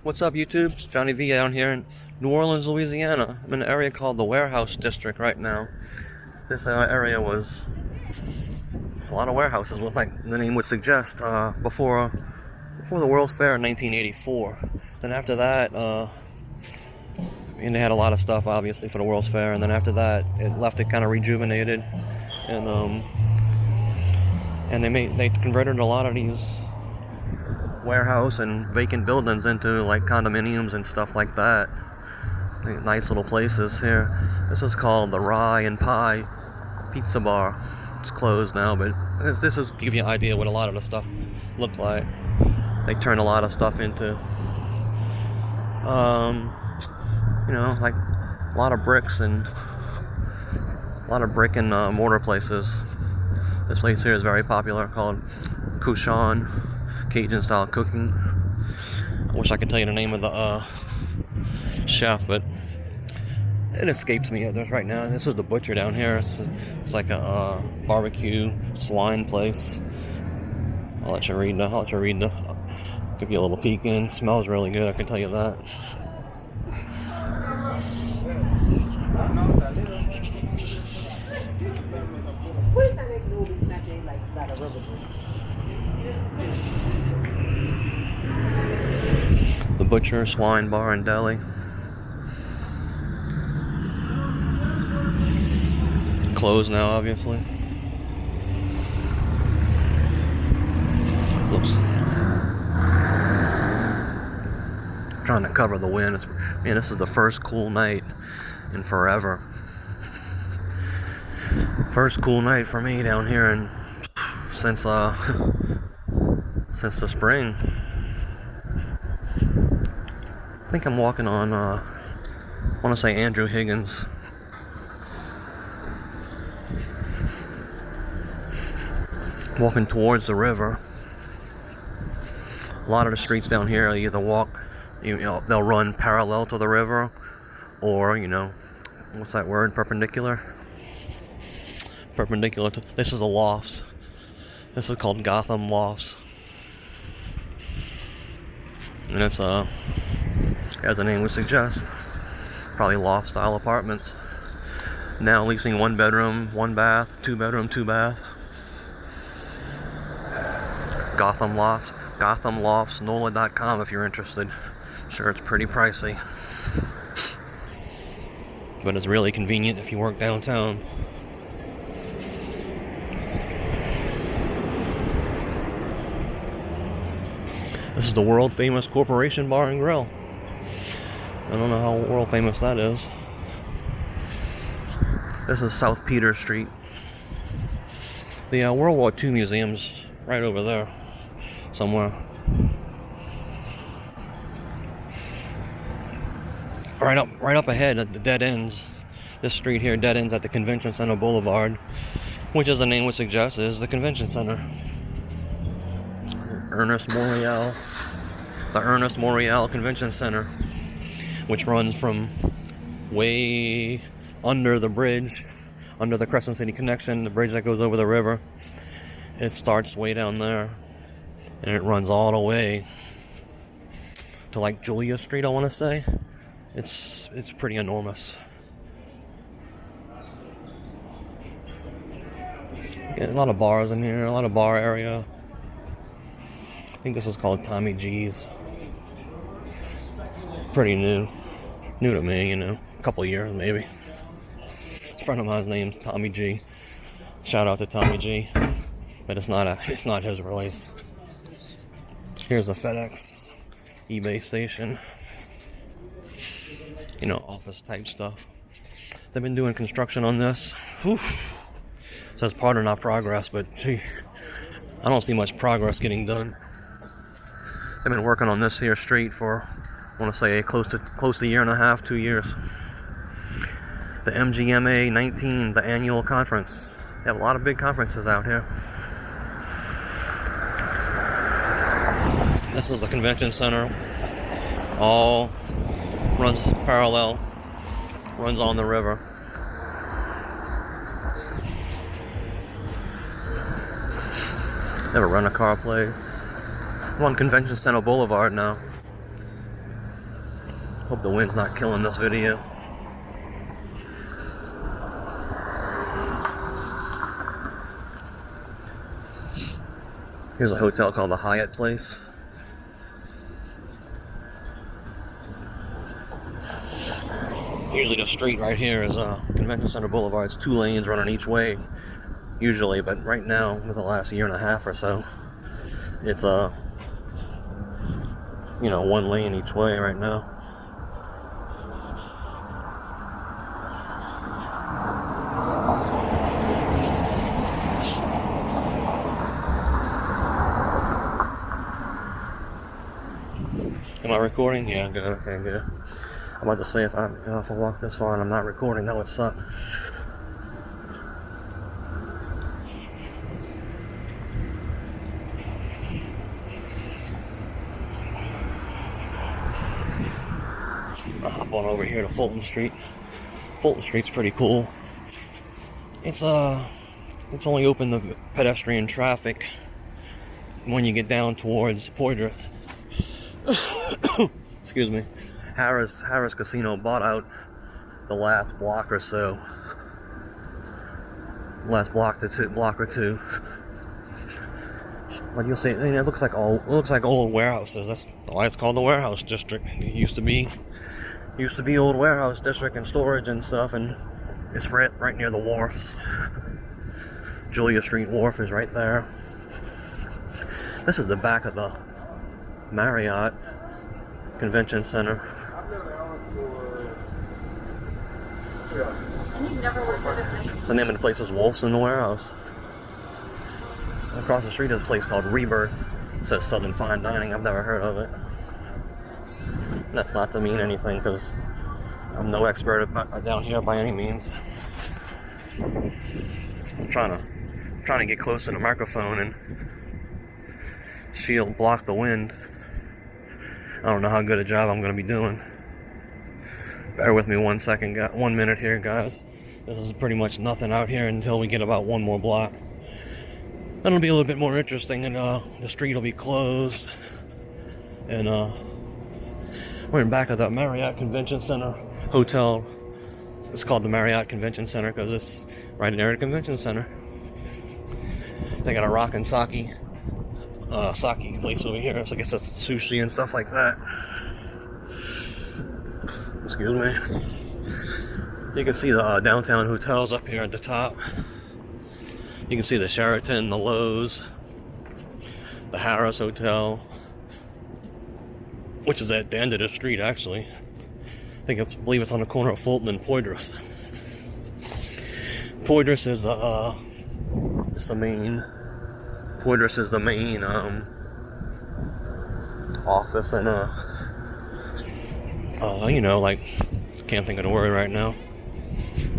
What's up, YouTube? It's Johnny V down here in New Orleans, Louisiana. I'm in an area called the Warehouse District right now. This area was a lot of warehouses, like the name would suggest, before the World's Fair in 1984. Then after that, and they had a lot of stuff, obviously, for the World's Fair. And then after that, it left it kind of rejuvenated, and they converted a lot of these warehouse and vacant buildings into like condominiums and stuff like that. Nice little places here. This is called the Rye Pie Pizza Bar. It's closed now, but this is to give you an idea what a lot of the stuff looked like. They turned a lot of stuff into, like a lot of bricks and mortar places. This place here is very popular, called Couchon, Cajun style cooking. I wish I could tell you the name of the chef, but it escapes me right now. This is the butcher down here. It's like a barbecue swine place. I'll let you read give you a little peek in. Smells really good, I can tell you that. The Butcher, Swine Bar and Deli. Closed now, obviously. Looks. Trying to cover the wind. Man, this is the first cool night in forever. First cool night for me down here, and since the spring. I think I'm walking on, I want to say Andrew Higgins. Walking towards the river. A lot of the streets down here, you either they'll run parallel to the river, or, what's that word, perpendicular? Perpendicular to, this is the lofts. This is called Gotham Lofts. And it's, as the name would suggest, probably loft style apartments. Now leasing 1 bedroom, 1 bath, 2 bedroom, 2 bath. Gotham Lofts, NOLA.com if you're interested. I'm sure it's pretty pricey, but it's really convenient if you work downtown. This is the world famous Corporation Bar and Grill. I don't know how world famous that is. This is South Peter Street. The World War II museum's right over there somewhere. Right up ahead at the dead ends. This street here dead ends at the Convention Center Boulevard, which, as the name would suggest, is the Convention Center. The Ernest Morial Convention Center, which runs from way under the bridge, under the Crescent City Connection, the bridge that goes over the river. It starts way down there, and it runs all the way to like Julia Street, I want to say. It's pretty enormous. Get a lot of bars in here, a lot of bar area. I think this is called Tommy G's. Pretty new to me, a couple of years maybe. A friend of mine's name's Tommy G. Shout out to Tommy G. But it's not his release. Here's a FedEx eBay station. Office type stuff. They've been doing construction on this. Whew. Says pardon our progress, but gee, I don't see much progress getting done. They've been working on this here street for, I want to say, close to a year and a half, 2 years. The MGMA 19, the annual conference. They have a lot of big conferences out here. This is the convention center. All runs parallel, runs on the river. They have a rent-a-car place. I'm on Convention Center Boulevard now. Hope the wind's not killing this video. Here's a hotel called the Hyatt Place. Usually the street right here is Convention Center Boulevard. It's 2 lanes running each way, usually, but right now, with the last year and a half or so, it's you know, 1 lane each way right now. Am I recording? Yeah, good. Okay, good. I'm about to say if I walk this far and I'm not recording, that would suck. I'll hop on over here to Fulton Street. Fulton Street's pretty cool. It's only open to pedestrian traffic when you get down towards Poydras. Excuse me. Harris Casino bought out the last block or so. Last block or two. But you'll see, it looks like old warehouses. That's why it's called the warehouse district. It used to be old warehouse district and storage and stuff, and it's right near the wharfs. Julia Street Wharf is right there. This is the back of the Marriott Convention Center. The name of the place is Wolf's in the Warehouse. Across the street is a place called Rebirth. It says Southern Fine Dining. I've never heard of it. That's not to mean anything, because I'm no expert down here by any means. I'm trying to get close to the microphone and block the wind. I don't know how good a job I'm going to be doing. Bear with me 1 second, 1 minute here, guys. This is pretty much nothing out here until we get about 1 more block. Then it'll be a little bit more interesting, and the street will be closed. And we're in back of the Marriott Convention Center Hotel. It's called the Marriott Convention Center because it's right near the convention center. They got a rock and sake place over here, so I guess it's sushi and stuff like that. Excuse me. You can see the downtown hotels up here at the top. You can see the Sheraton, the Lowe's, the Harris Hotel, which is at the end of the street, actually. I believe it's on the corner of Fulton and Poydras. Poydras is the main. Poydras is the main office and you know, like, can't think of the word right now.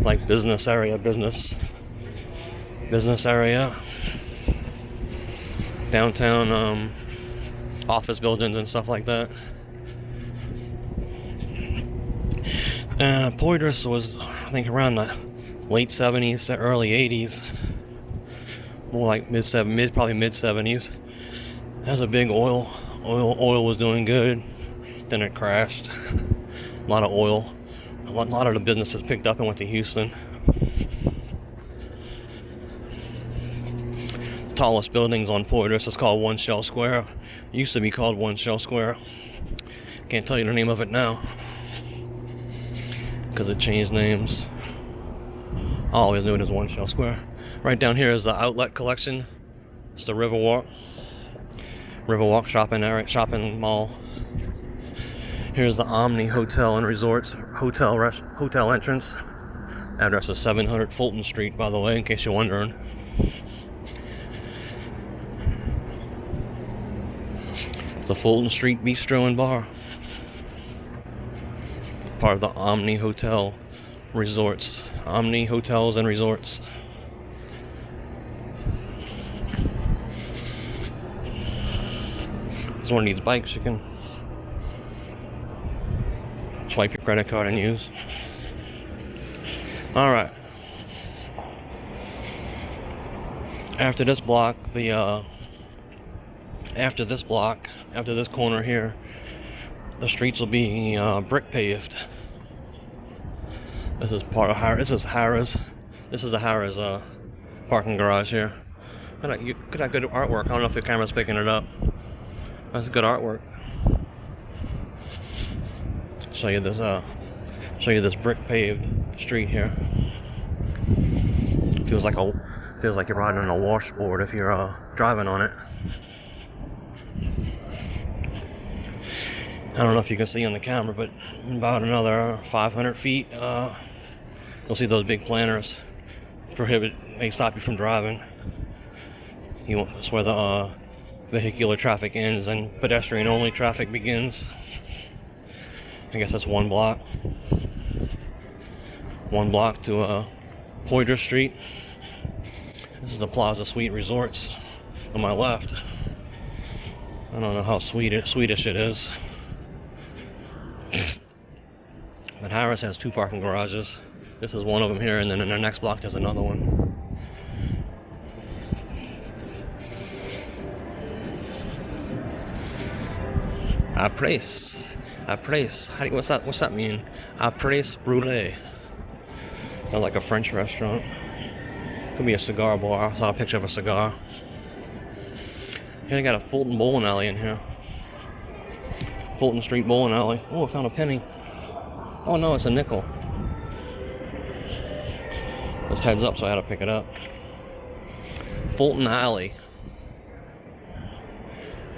Like business area. Downtown office buildings and stuff like that. Poydras was, I think, around the late 70s to early 80s. More like probably mid 70s. Has a big oil was doing good. Then it crashed. A lot of oil. A lot of the businesses picked up and went to Houston. The tallest buildings on Poydras is called One Shell Square. It used to be called One Shell Square. Can't tell you the name of it now because it changed names. I always knew it as One Shell Square. Right down here is the Outlet Collection. It's the Riverwalk shopping mall. Here's the Omni Hotel and Resorts hotel entrance. Address is 700 Fulton Street, by the way, in case you're wondering. The Fulton Street Bistro and Bar. Part of the Omni Hotel Resorts. Omni Hotels and Resorts. There's one of these bikes you can swipe your credit card and use. Alright. After this block, after this corner here, the streets will be brick paved. This is part of Harris. This is Harris. This is the Harris parking garage here. Look at that good artwork. I don't know if the camera's picking it up. That's good artwork. Show you this brick paved street here. Feels like you're riding on a washboard if you're driving on it. I don't know if you can see on the camera, but about another 500 feet, you'll see those big planters. They stop you from driving. That's where the vehicular traffic ends and pedestrian only traffic begins. I guess that's one block. One block to Poydras Street. This is the Plaza Suite Resorts on my left. I don't know how Swedish it is. But Harris has 2 parking garages. This is one of them here, and then in the next block there's another one. Après. What's that mean? Après brûlée. Sounds like a French restaurant. Could be a cigar bar. I saw a picture of a cigar. Here they got a Fulton bowling alley in here. Fulton Street bowling alley. Oh, I found a penny. Oh no, it's a nickel. This heads up, so I had to pick it up. Fulton Alley.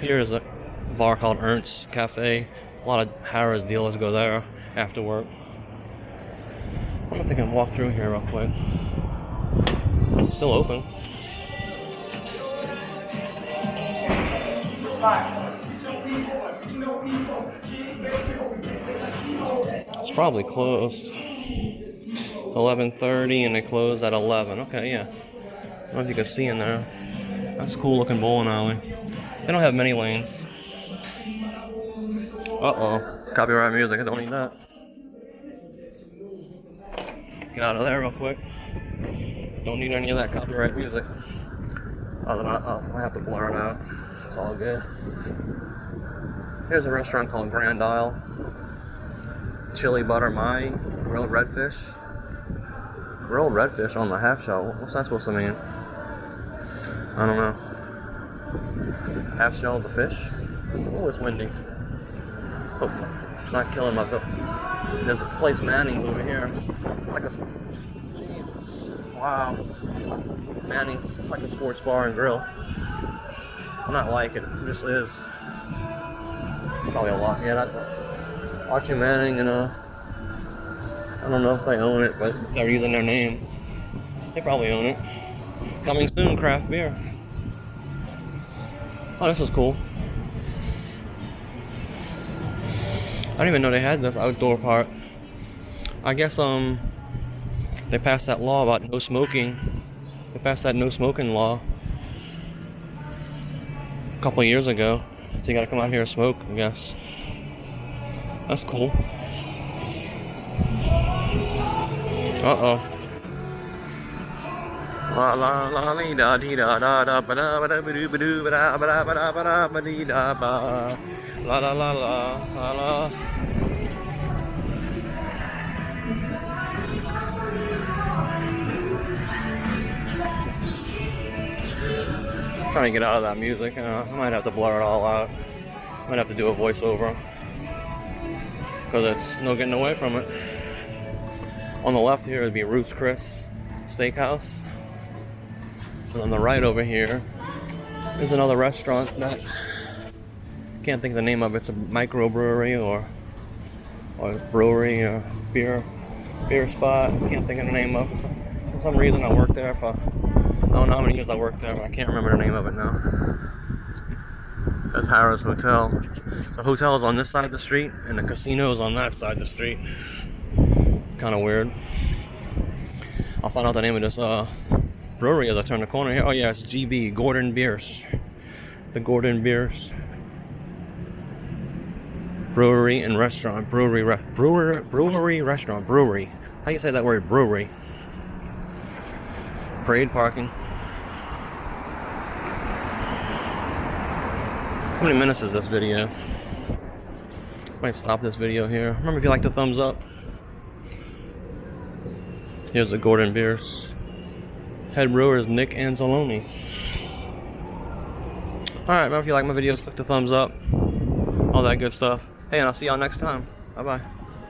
Here is a bar called Ernst's Cafe. A lot of Harris dealers go there after work. I wonder if they can walk through here real quick. It's still open. It's probably closed. 11:30 and they closed at 11. Okay, yeah. I don't know if you can see in there. That's a cool looking bowling alley. They don't have many lanes. Uh-oh. Copyright music. I don't need that. Get out of there real quick. Don't need any of that copyright music. Other than I have to blur it out. It's all good. Here's a restaurant called Grand Isle. Chili butter mai, grilled redfish. Grilled redfish on the half shell. What's that supposed to mean? I don't know. Half shell of the fish. Oh, it's windy. Oh, it's not killing my foot. There's a place Manning's over here. It's like a Jesus. Wow. Manning's. It's like a sports bar and grill. I'm not like it. It just is. Probably a lot. Yeah, that Archie Manning and I don't know if they own it, but they're using their name. They probably own it. Coming soon, craft beer. Oh, this is cool. I didn't even know they had this outdoor part. I guess they passed that law about no smoking. They passed that no smoking law a couple of years ago. So you gotta come out here and smoke, I guess. That's cool. Uh-oh. La la la la da dee da da da ba da ba da ba doo ba doo ba da ba da ba da ba da ba dee da ba la la la la la la. Trying to get out of that music. I might have to blur it all out. Might have to do a voiceover because it's no getting away from it. On the left here would be Ruth's Chris Steakhouse. And on the right over here is another restaurant that can't think of the name of it. It's a microbrewery or brewery or beer spot. Can't think of the name of it. For some reason I worked there for I don't know how many years I worked there, but I can't remember the name of it now. That's Harrah's Hotel. The hotel is on this side of the street and the casino is on that side of the street. Kind of weird. I'll find out the name of this brewery as I turn the corner here. Oh yeah, it's GB, Gordon Beers. The Gordon Beers Brewery and Restaurant. Brewery, restaurant, brewery. How do you say that word, brewery? Parade parking. How many minutes is this video? Might stop this video here. Remember, if you like the thumbs up. Here's the Gordon Beers. Head brewer is Nick Anzalone. Alright, remember, if you like my videos, click the thumbs up. All that good stuff. Hey, and I'll see y'all next time. Bye-bye.